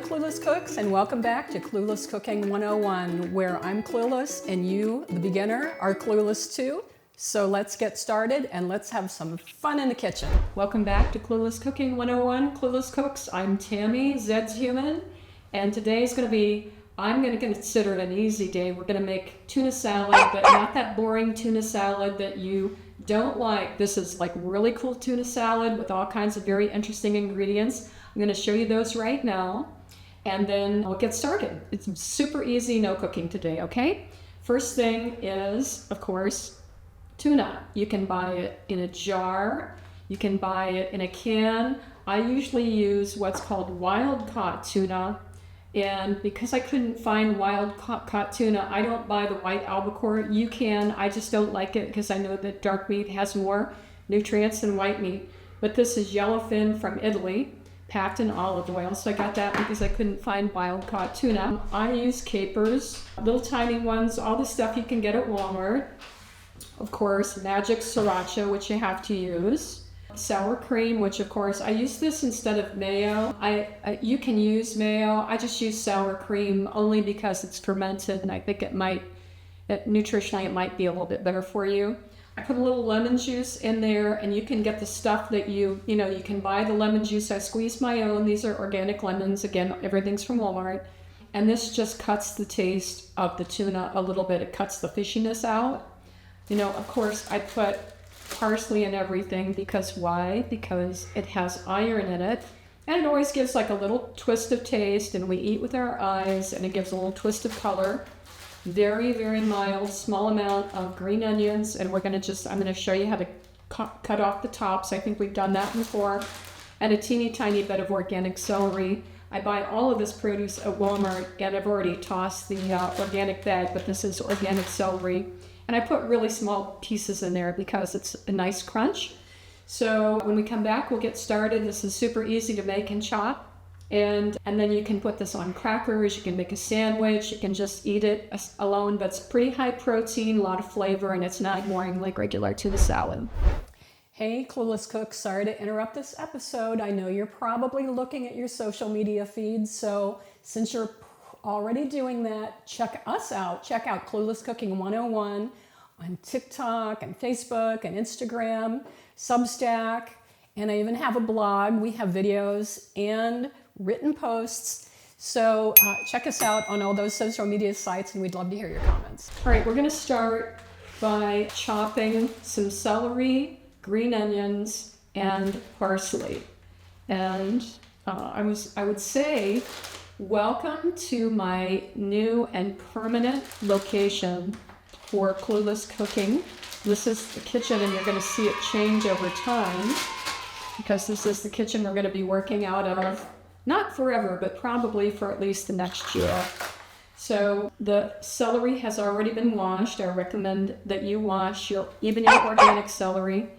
Clueless Cooks, and welcome back to Clueless Cooking 101, where I'm clueless and you, the beginner, are clueless too. So let's get started and let's have some fun in the kitchen. Welcome back to Clueless Cooking 101, Clueless Cooks. I'm Tammy, Zed's human, and today's going to be, I'm going to consider it an easy day. We're going to make tuna salad, but not that boring tuna salad that you don't like. This is like really cool tuna salad with all kinds of very interesting ingredients. I'm going to show you those right now, and then we'll get started. It's super easy, no cooking today, okay? First thing is, of course, tuna. You can buy it in a jar. You can buy it in a can. I usually use what's called wild-caught tuna, and because I couldn't find wild-caught tuna, I don't buy the white albacore. You can. I just don't like it because I know that dark meat has more nutrients than white meat. But this is yellowfin from Italy, packed in olive oil, so I got that because I couldn't find wild-caught tuna. I use capers, little tiny ones, all the stuff you can get at Walmart. Of course, magic sriracha, which you have to use. Sour cream, which of course, I use this instead of mayo. You can use mayo. I just use sour cream only because it's fermented, and I think nutritionally it might be a little bit better for you. I put a little lemon juice in there, and you can get the stuff that you can buy the lemon juice. I squeeze my own. These are organic lemons. Again, everything's from Walmart. And this just cuts the taste of the tuna a little bit. It cuts the fishiness out. Of course, I put parsley in everything because why? Because it has iron in it. And it always gives like a little twist of taste, and we eat with our eyes, and it gives a little twist of color. Very, very mild, small amount of green onions, and I'm going to show you how to cut off the tops. I think we've done that before. And a teeny tiny bit of organic celery. I buy all of this produce at Walmart, and I've already tossed the organic bag, but this is organic celery. And I put really small pieces in there because it's a nice crunch. So when we come back, we'll get started. This is super easy to make and chop. And then you can put this on crackers, you can make a sandwich, you can just eat it alone, but it's pretty high protein, a lot of flavor, and it's not boring like regular tuna salad. Hey, Clueless Cooks, sorry to interrupt this episode. I know you're probably looking at your social media feeds, so since you're already doing that, check us out. Check out Clueless Cooking 101 on TikTok and Facebook and Instagram, Substack, and I even have a blog. We have videos and written posts. So check us out on all those social media sites, and we'd love to hear your comments. All right, we're going to start by chopping some celery, green onions, and parsley. And I would say, welcome to my new and permanent location for Clueless Cooking. This is the kitchen, and you're going to see it change over time, because this is the kitchen we're going to be working out of, not forever, but probably for at least the next year. So the celery has already been washed. I recommend that you wash even your organic celery.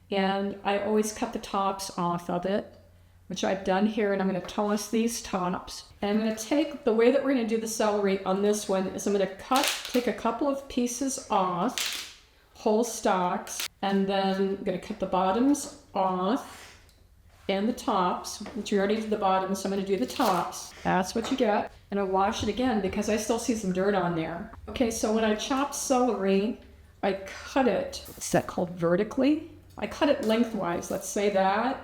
And I always cut the tops off of it, which I've done here, and I'm going to toss these tops. And I'm going to take, the way that we're going to do the celery on this one is I'm going to take a couple of pieces off, whole stalks, and then I'm going to cut the bottoms off and the tops, which we already did the bottom, so I'm going to do the tops. That's what you get. And I'll wash it again because I still see some dirt on there. Okay, so when I chop celery, I cut it, what's that called, vertically? I cut it lengthwise, let's say that,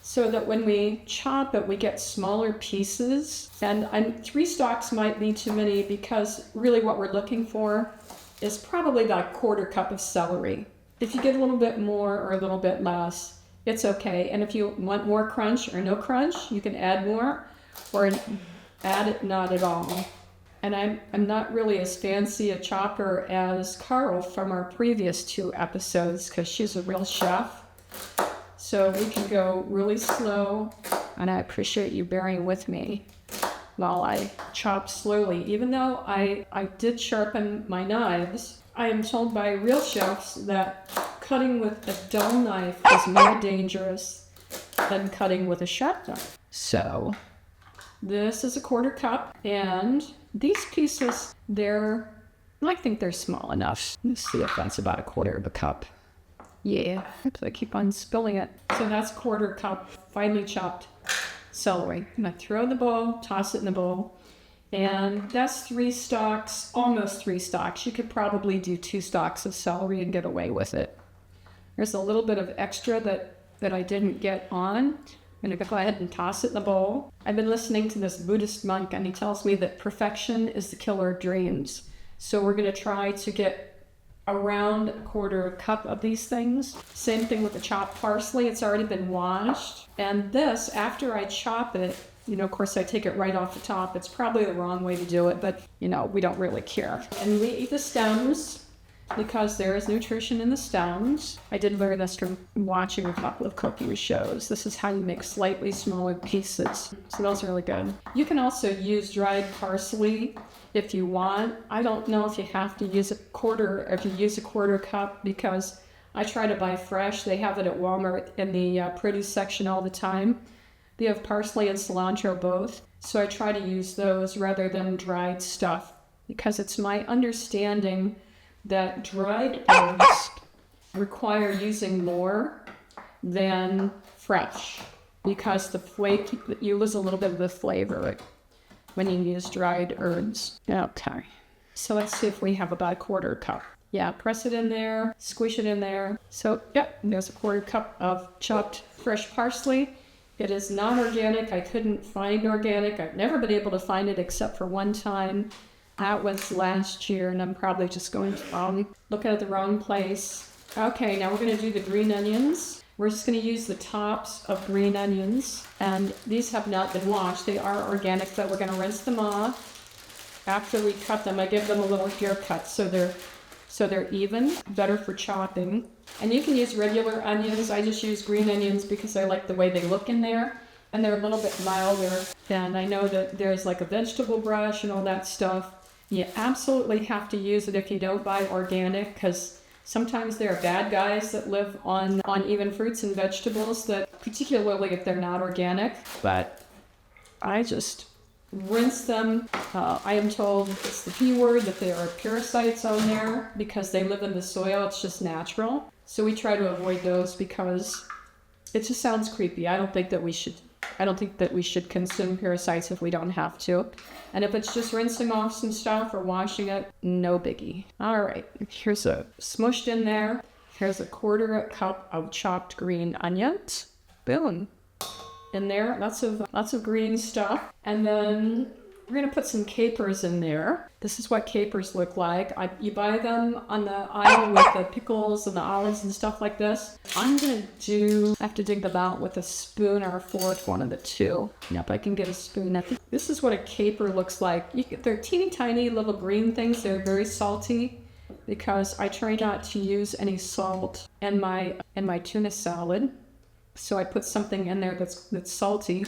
so that when we chop it, we get smaller pieces. And 3 stalks might be too many because really what we're looking for is probably about a 1/4 cup of celery. If you get a little bit more or a little bit less, it's okay. And if you want more crunch or no crunch, you can add more or add it not at all. And I'm not really as fancy a chopper as Carl from our previous 2 episodes because she's a real chef. So we can go really slow, and I appreciate you bearing with me while I chop slowly. Even though I did sharpen my knives, I am told by real chefs that cutting with a dull knife is more dangerous than cutting with a sharp knife. So this is a 1/4 cup, and these pieces, I think they're small enough. Let's see if that's about a 1/4 cup. Yeah, I keep on spilling it. So that's 1/4 cup finely chopped celery. I'm gonna throw in the bowl, toss it in the bowl. And that's 3 stalks, almost 3 stalks. You could probably do 2 stalks of celery and get away with it. There's a little bit of extra that I didn't get on. I'm gonna go ahead and toss it in the bowl. I've been listening to this Buddhist monk, and he tells me that perfection is the killer of dreams. So we're gonna try to get around 1/4 cup of these things. Same thing with the chopped parsley. It's already been washed. And this, after I chop it, of course I take it right off the top. It's probably the wrong way to do it, but we don't really care. And we eat the stems because there is nutrition in the stems. I did learn this from watching a couple of cooking shows. This is how you make slightly smaller pieces. So those are really good. You can also use dried parsley if you want. I don't know if you have to use if you use a 1/4 cup, because I try to buy fresh. They have it at Walmart in the produce section all the time. They have parsley and cilantro both. So I try to use those rather than dried stuff, because it's my understanding that dried herbs require using more than fresh, because you lose a little bit of the flavor when you use dried herbs. Okay, so let's see if we have about a 1/4 cup. Yeah, press it in there, squish it in there. So there's a 1/4 cup of chopped fresh parsley. It is not organic. I couldn't find organic. I've never been able to find it except for one time. That was last year, and I'm probably just going to look at the wrong place. Okay, now we're going to do the green onions. We're just going to use the tops of green onions, and these have not been washed. They are organic, but we're going to rinse them off. After we cut them, I give them a little haircut so they're even, better for chopping. And you can use regular onions. I just use green onions because I like the way they look in there, and they're a little bit milder. And I know that there's like a vegetable brush and all that stuff. You absolutely have to use it if you don't buy organic, because sometimes there are bad guys that live on even fruits and vegetables, that particularly if they're not organic. But I just rinse them. I am told it's the P word, that there are parasites on there because they live in the soil. It's just natural. So we try to avoid those because it just sounds creepy. I don't think that we should consume parasites if we don't have to. And if it's just rinsing off some stuff or washing it, no biggie. All right, here's smushed in there. Here's a 1/4 cup of chopped green onions. Boom. In there, lots of green stuff. And then we're gonna put some capers in there. This is what capers look like. You buy them on the aisle with the pickles and the olives and stuff like this. I have to dig them out with a spoon or a fork, one of the two. Yep, I can get a spoon. This is what a caper looks like. They're teeny tiny little green things. They're very salty, because I try not to use any salt in my tuna salad. So I put something in there that's salty.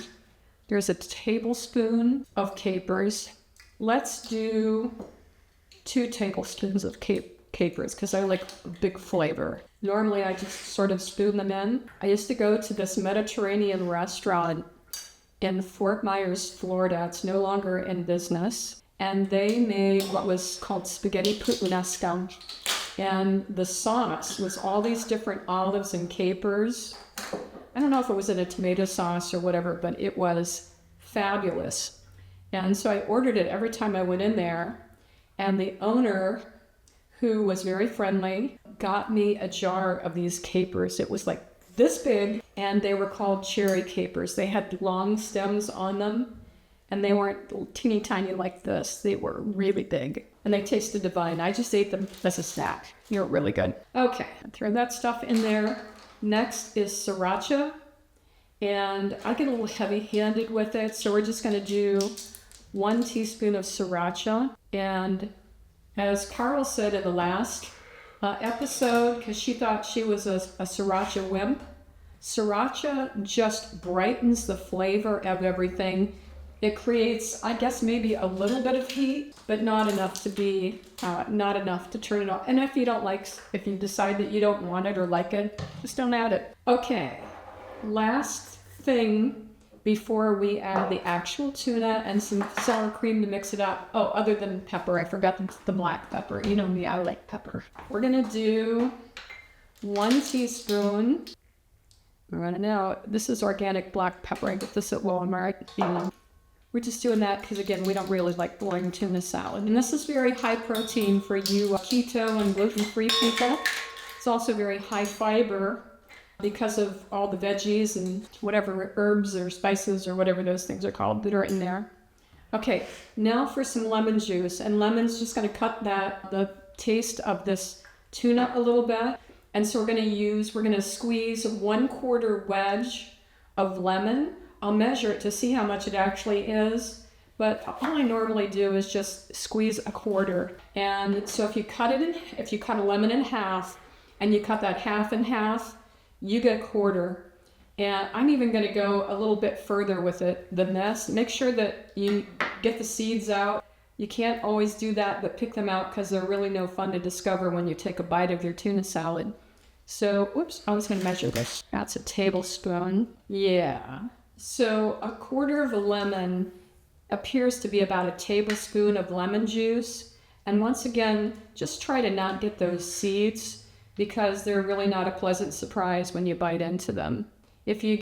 There's a tablespoon of capers. Let's do 2 tablespoons of capers, because I like big flavor. Normally I just sort of spoon them in. I used to go to this Mediterranean restaurant in Fort Myers, Florida. It's no longer in business. And they made what was called spaghetti puttanesca. And the sauce was all these different olives and capers. I don't know if it was in a tomato sauce or whatever, but it was fabulous. And so I ordered it every time I went in there. And the owner, who was very friendly, got me a jar of these capers. It was like this big, and they were called cherry capers. They had long stems on them, and they weren't teeny tiny like this. They were really big, and they tasted divine. I just ate them as a snack. They were really good. Okay, throw that stuff in there. Next is sriracha, and I get a little heavy-handed with it, so we're just going to do 1 teaspoon of sriracha. And as Carl said in the last episode, because she thought she was a sriracha wimp, sriracha just brightens the flavor of everything. It creates, I guess, maybe a little bit of heat, but not enough to turn it off. And if you decide that you don't want it or like it, just don't add it. Okay, last thing before we add the actual tuna and some sour cream to mix it up. Oh, other than pepper, I forgot the black pepper. You know me, I like pepper. We're gonna do 1 teaspoon I'm running out. This is organic black pepper. I get this at Walmart. We're just doing that because, again, we don't really like boring tuna salad. And this is very high protein for you keto and gluten-free people. It's also very high fiber because of all the veggies and whatever herbs or spices or whatever those things are called that are in there. Okay, now for some lemon juice. And lemon's just going to cut the taste of this tuna a little bit. And so we're going to squeeze 1/4 wedge of lemon. I'll measure it to see how much it actually is, but all I normally do is just squeeze 1/4. And so if you cut a lemon in half and you cut that half in half, you get 1/4. And I'm even going to go a little bit further with it than this. Make sure that you get the seeds out. You can't always do that, but pick them out because they're really no fun to discover when you take a bite of your tuna salad. So, whoops, I was going to measure this. That's a tablespoon. Yeah. So 1/4 of a lemon appears to be about a tablespoon of lemon juice. And once again, just try to not get those seeds because they're really not a pleasant surprise when you bite into them. If you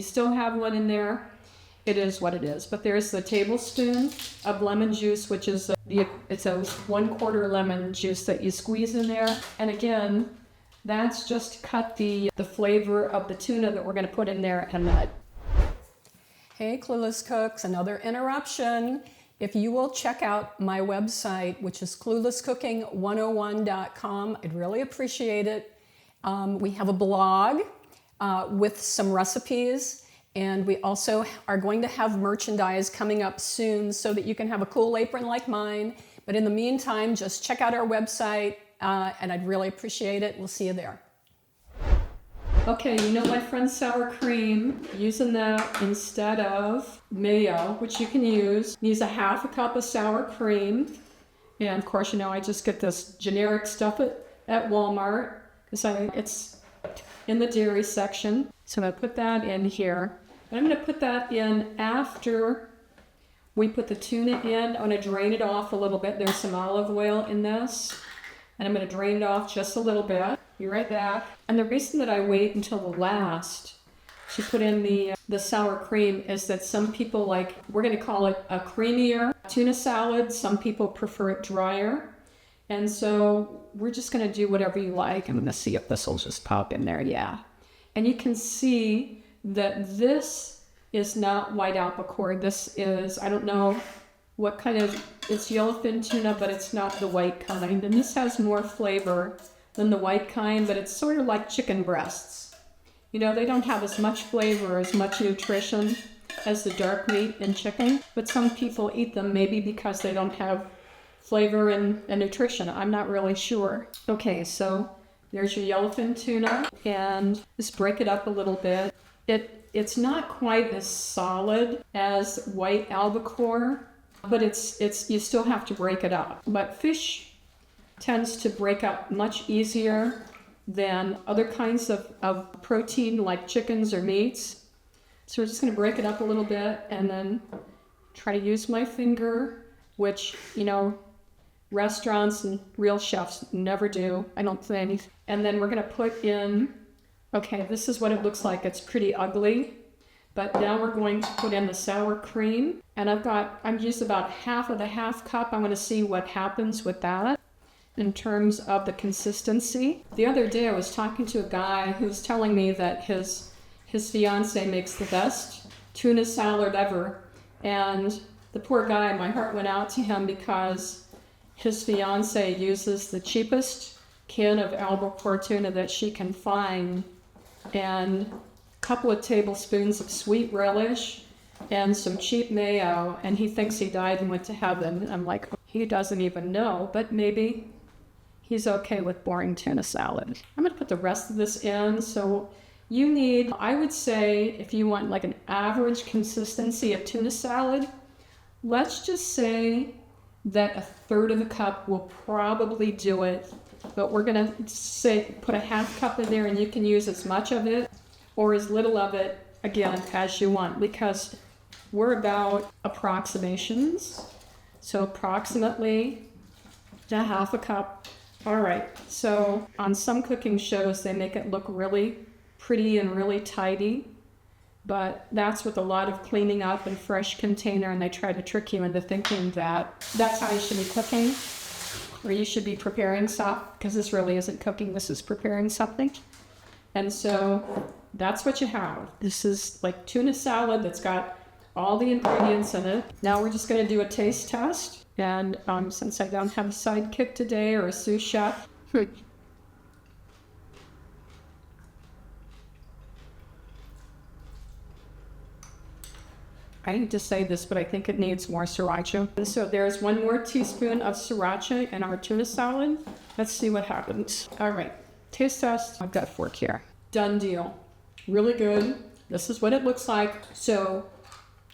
still have one in there, it is what it is. But there's the tablespoon of lemon juice, which is it's a 1/4 lemon juice that you squeeze in there. And again, that's just to cut the flavor of the tuna that we're going to put in there and that. Hey, Clueless Cooks, another interruption. If you will check out my website, which is cluelesscooking101.com, I'd really appreciate it. We have a blog with some recipes, and we also are going to have merchandise coming up soon so that you can have a cool apron like mine. But in the meantime, just check out our website, and I'd really appreciate it. We'll see you there. Okay, you know my friend sour cream, using that instead of mayo, which you can use a 1/2 cup of sour cream. And of course, I just get this generic stuff at Walmart because it's in the dairy section. So I'm gonna put that in here. And I'm gonna put that in after we put the tuna in. I'm gonna drain it off a little bit. There's some olive oil in this. And I'm gonna drain it off just a little bit. Be right back. And the reason that I wait until the last to put in the sour cream is that some people we're gonna call it a creamier tuna salad. Some people prefer it drier. And so we're just gonna do whatever you like. I'm gonna see if this will just pop in there, yeah. And you can see that this is not white albacore. This is, I don't know what kind of, it's yellowfin tuna, but it's not the white kind. And this has more flavor than the white kind, but it's sort of like chicken breasts. They don't have as much flavor, as much nutrition as the dark meat in chicken, but some people eat them maybe because they don't have flavor and nutrition. I'm not really sure. Okay, so there's your yellowfin tuna, and just break it up a little bit. It's not quite as solid as white albacore, but it's you still have to break it up. But fish tends to break up much easier than other kinds of protein like chickens or meats. So we're just going to break it up a little bit and then try to use my finger, which, restaurants and real chefs never do, I don't think. And then we're going to put in, okay, this is what it looks like. It's pretty ugly. But now we're going to put in the sour cream. And I've used about 1/2 of the 1/2 cup. I'm going to see what happens with that in terms of the consistency. The other day I was talking to a guy who was telling me that his fiance makes the best tuna salad ever. And the poor guy, my heart went out to him because his fiance uses the cheapest can of albacore tuna that she can find, and a couple of tablespoons of sweet relish and some cheap mayo, and he thinks he died and went to heaven. I'm like, he doesn't even know, but maybe he's okay with boring tuna salad. I'm gonna put the rest of this in. So you need, I would say, if you want like an average consistency of tuna salad, let's just say that 1/3 of the cup will probably do it. But we're gonna say put a 1/2 cup in there, and you can use as much of it or as little of it, again, as you want, because we're about approximations. So approximately a 1/2 cup. All right, so on some cooking shows, they make it look really pretty and really tidy. But that's with a lot of cleaning up and fresh container, and they try to trick you into thinking that that's how you should be cooking, or you should be preparing stuff, because this really isn't cooking, this is preparing something. And so that's what you have. This is like tuna salad that's got all the ingredients in it. Now we're just going to do a taste test, and since I don't have a sidekick today or a sous chef, I hate to say this, but I think it needs more sriracha. So there's 1 more teaspoon of sriracha in our tuna salad. Let's see what happens. All right, taste test. I've got a fork here. Done deal. Really good. This is what it looks like. So,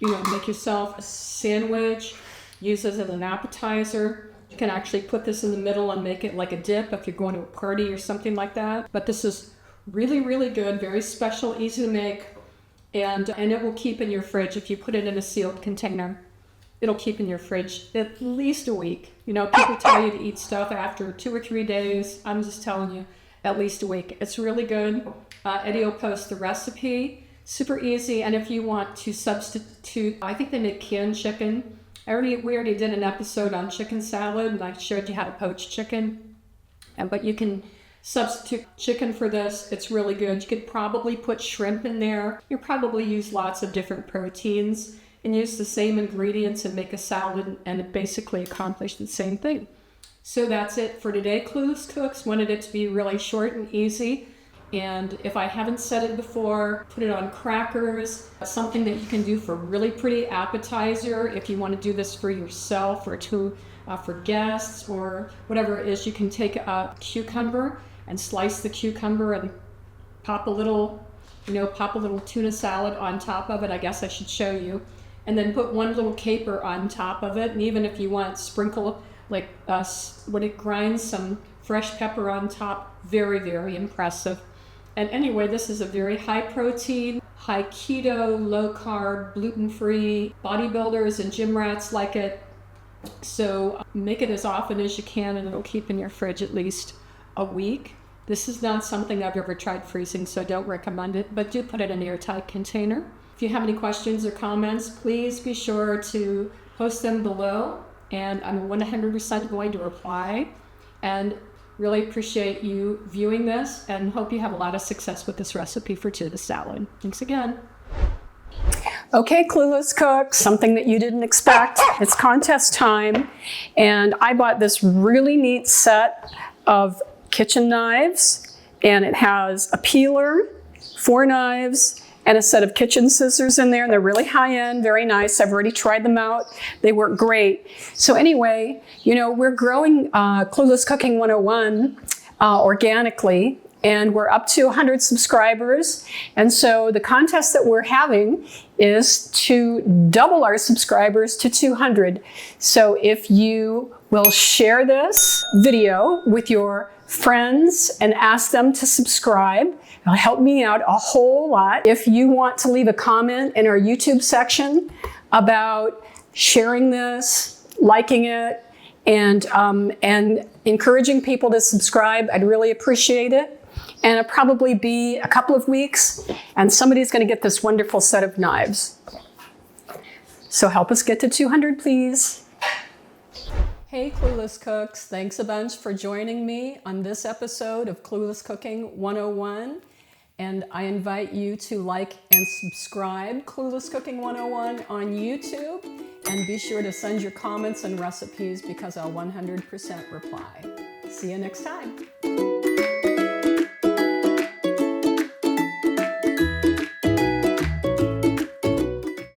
you know, make yourself a sandwich, use this as an appetizer. You can actually put this in the middle and make it like a dip if you're going to a party or something like that. But this is really, really good, very special, easy to make. And it will keep in your fridge if you put it in a sealed container. It'll keep in your fridge at least a week. You know, people tell you to eat stuff after 2 or 3 days. I'm just telling you, at least a week. It's really good. Eddie will post the recipe. Super easy. And if you want to substitute, I think they make canned chicken. We already did an episode on chicken salad, and I showed you how to poach chicken. But you can substitute chicken for this. It's really good. You could probably put shrimp in there. You probably use lots of different proteins and use the same ingredients and make a salad, and it basically accomplished the same thing. So that's it for today, Clueless Cooks. Wanted it to be really short and easy. And if I haven't said it before, put it on crackers. Something that you can do for really pretty appetizer. If you want to do this for yourself or for guests or whatever it is, you can take a cucumber and slice the cucumber and pop a little tuna salad on top of it. I guess I should show you. And then put 1 little caper on top of it. And even if you want, sprinkle grind some fresh pepper on top. Very, very impressive. And anyway, this is a very high protein, high keto, low carb, gluten-free. Bodybuilders and gym rats like it. So make it as often as you can, and it'll keep in your fridge at least a week. This is not something I've ever tried freezing, so I don't recommend it, but do put it in an airtight container. If you have any questions or comments, please be sure to post them below, and I'm 100% going to reply. And really appreciate you viewing this, and hope you have a lot of success with this recipe for tuna salad. Thanks again. Okay, Clueless Cooks, something that you didn't expect. It's contest time, and I bought this really neat set of kitchen knives, and it has a peeler, 4 knives, and a set of kitchen scissors in there, and they're really high-end, very nice. I've already tried them out. They work great. So anyway, you know, we're growing Clueless Cooking 101 organically, and we're up to 100 subscribers. And so the contest that we're having is to double our subscribers to 200. So if you will share this video with your friends and ask them to subscribe, it'll help me out a whole lot. If you want to leave a comment in our YouTube section about sharing this, liking it, and encouraging people to subscribe, I'd really appreciate it. And it'll probably be a couple of weeks, and somebody's going to get this wonderful set of knives. So help us get to 200, please. Hey, Clueless Cooks. Thanks a bunch for joining me on this episode of Clueless Cooking 101. And I invite you to like and subscribe Clueless Cooking 101 on YouTube. And be sure to send your comments and recipes, because I'll 100% reply. See you next time.